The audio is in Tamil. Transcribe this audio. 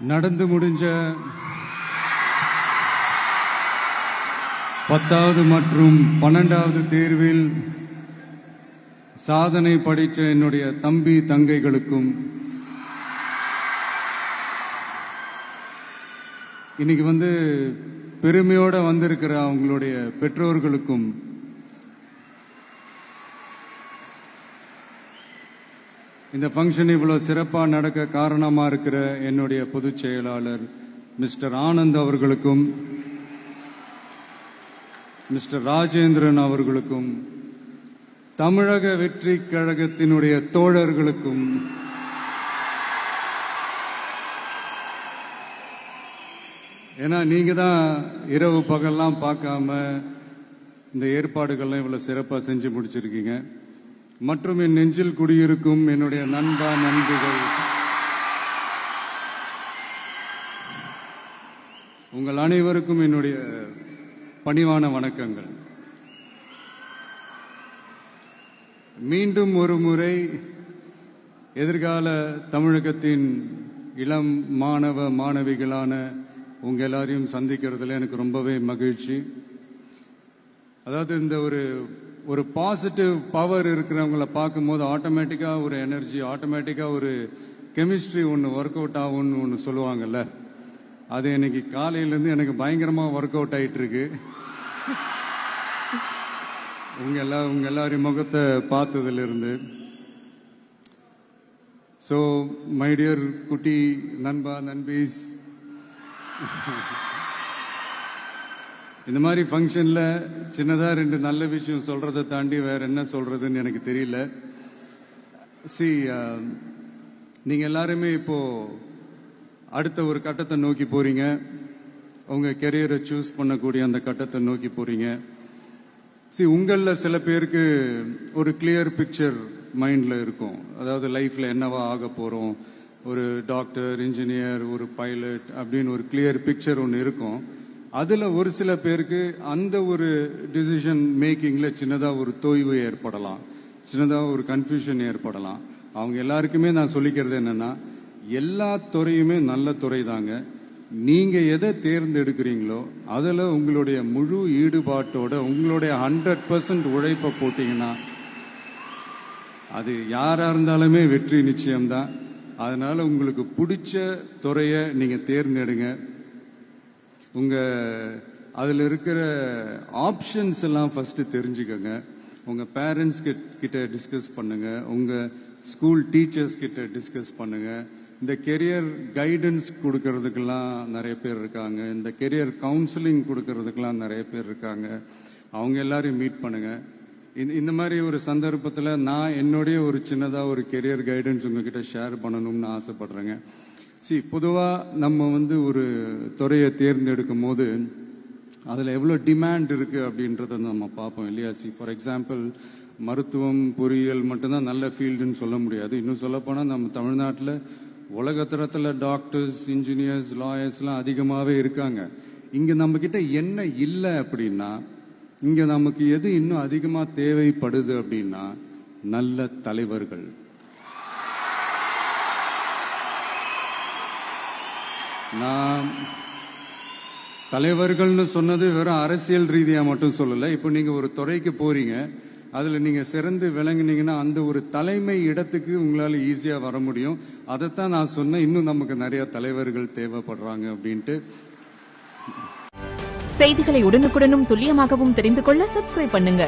நடந்து முடிஞ்ச 10வது மற்றும் 12வது தேர்வில் சாதனை படைச்ச என்னுடைய தம்பி தங்கைகளுக்கும் இன்னைக்கு பெருமையோட வந்திருக்கிற அவங்களுடைய பெற்றோர்களுக்கும் இந்த ஃபங்க்ஷன் இவ்வளவு சிறப்பா நடக்க காரணமா இருக்கிற என்னுடைய பொதுச் செயலாளர் மிஸ்டர் ஆனந்த் அவர்களுக்கும் மிஸ்டர் ராஜேந்திரன் அவர்களுக்கும் தமிழக வெற்றி கழகத்தினுடைய தோழர்களுக்கும் ஏன்னா நீங்க தான் இரவு பகல்லாம் பார்க்காம இந்த ஏற்பாடுகள்லாம் இவ்வளவு சிறப்பா செஞ்சு முடிச்சிருக்கீங்க. மற்றும் என் நெஞ்சில் குடியிருக்கும் என்னுடைய நண்பா நண்பிகள், உங்கள் அனைவருக்கும் என்னுடைய பணிவான வணக்கங்கள். மீண்டும் ஒரு முறை எதிர்கால தமிழகத்தின் இளம் மாணவ மாணவிகளான உங்க எல்லாரையும் சந்திக்கிறதுல எனக்கு ரொம்பவே மகிழ்ச்சி. அதாவது இந்த ஒரு பாசிட்டிவ் பவர் இருக்கிறவங்கள பார்க்கும்போது ஆட்டோமேட்டிக்கா ஒரு எனர்ஜி, ஆட்டோமேட்டிக்கா ஒரு கெமிஸ்ட்ரி ஒன்று ஒர்க் அவுட் ஆகும்னு ஒன்று சொல்லுவாங்கல்ல, அது இன்னைக்கு காலையிலேருந்து எனக்கு பயங்கரமா ஒர்க் அவுட் ஆயிட்டு இருக்கு. உங்க எல்லாரையும் முகத்தை பார்த்ததுல இருந்து. ஸோ மை டியர் குட்டி நண்பா நண்பீஸ், இந்த மாதிரி ஃபங்க்ஷன்ல சின்னதா 2 நல்ல விஷயம் சொல்றதை தாண்டி வேற என்ன சொல்றதுன்னு எனக்கு தெரியல. நீங்க எல்லாருமே இப்போ அடுத்த ஒரு கட்டத்தை நோக்கி போறீங்க. உங்க கெரியரை சூஸ் பண்ணக்கூடிய அந்த கட்டத்தை நோக்கி போறீங்க. உங்கள சில பேருக்கு ஒரு கிளியர் பிக்சர் மைண்ட்ல இருக்கும். அதாவது லைஃப்ல என்னவா ஆக போறோம், ஒரு டாக்டர், இன்ஜினியர், ஒரு பைலட் அப்படின்னு ஒரு கிளியர் பிக்சர் ஒன்று இருக்கும். அதுல ஒரு சில பேருக்கு அந்த ஒரு டிசிஷன் மேக்கிங்ல சின்னதா ஒரு தொய்வு ஏற்படலாம், சின்னதா ஒரு கன்ஃபியூஷன் ஏற்படலாம். அவங்க எல்லாருக்குமே நான் சொல்லிக்கிறது என்னன்னா, எல்லா துறையுமே நல்ல துறை தாங்க. நீங்க எதை தேர்ந்தெடுக்கிறீங்களோ அதுல உங்களுடைய முழு ஈடுபாட்டோட உங்களுடைய 100% உழைப்பை போட்டீங்கன்னா அது யாரா இருந்தாலுமே வெற்றி நிச்சயம்தான். அதனால உங்களுக்கு பிடிச்ச துறைய நீங்க தேர்ந்தெடுங்க. அதுல இருக்கிற ஆப்ஷன்ஸ் எல்லாம் ஃபர்ஸ்ட் தெரிஞ்சுக்கங்க. உங்க பேரண்ட்ஸ் கிட்ட டிஸ்கஸ் பண்ணுங்க, உங்க ஸ்கூல் டீச்சர்ஸ் கிட்ட டிஸ்கஸ் பண்ணுங்க. இந்த கெரியர் கைடன்ஸ் கொடுக்கறதுக்கெல்லாம் நிறைய பேர் இருக்காங்க, இந்த கெரியர் கவுன்சிலிங் கொடுக்கறதுக்கெல்லாம் நிறைய பேர் இருக்காங்க. அவங்க எல்லாரையும் மீட் பண்ணுங்க. இந்த மாதிரி ஒரு சந்தர்ப்பத்தில் நான் என்னுடைய ஒரு சின்னதா ஒரு கெரியர் கைடன்ஸ் உங்ககிட்ட ஷேர் பண்ணணும்னு ஆசைப்படுறேங்க. பொதுவா நம்ம ஒரு துறையை தேர்ந்தெடுக்கும் போது அதுல எவ்வளவு டிமாண்ட் இருக்கு அப்படின்றத நம்ம பார்ப்போம் இல்லையா. ஃபார் எக்ஸாம்பிள், மருத்துவம், பொறியியல் மட்டும்தான் நல்ல ஃபீல்டுன்னு சொல்ல முடியாது. இன்னும் சொல்ல போனா நம்ம தமிழ்நாட்டில் உலகத்தரத்துல டாக்டர்ஸ், இன்ஜினியர்ஸ், லாயர்ஸ் எல்லாம் அதிகமாவே இருக்காங்க. இங்க நம்ம கிட்ட என்ன இல்லை அப்படின்னா, இங்க நமக்கு எது இன்னும் அதிகமா தேவைப்படுது அப்படின்னா நல்ல தலைவர்கள். நான் தலைவர்கள்னு சொன்னது வெறும் அரசியல் ரீதியா மட்டும் சொல்லல. இப்போ நீங்க ஒரு துறைக்கு போறீங்க, அதுல நீங்க சிறந்து விளங்குனீங்கன்னா அந்த ஒரு தலைமை இடத்துக்கு உங்களால ஈஸியா வர முடியும். அதைத்தான் நான் சொன்னேன், இன்னும் நமக்கு நிறைய தலைவர்கள் தேவைப்படுறாங்க அப்படின்ட்டு. செய்திகளை உடனுக்குடனும் துல்லியமாகவும் தெரிந்து கொள்ள சப்ஸ்கிரைப் பண்ணுங்க.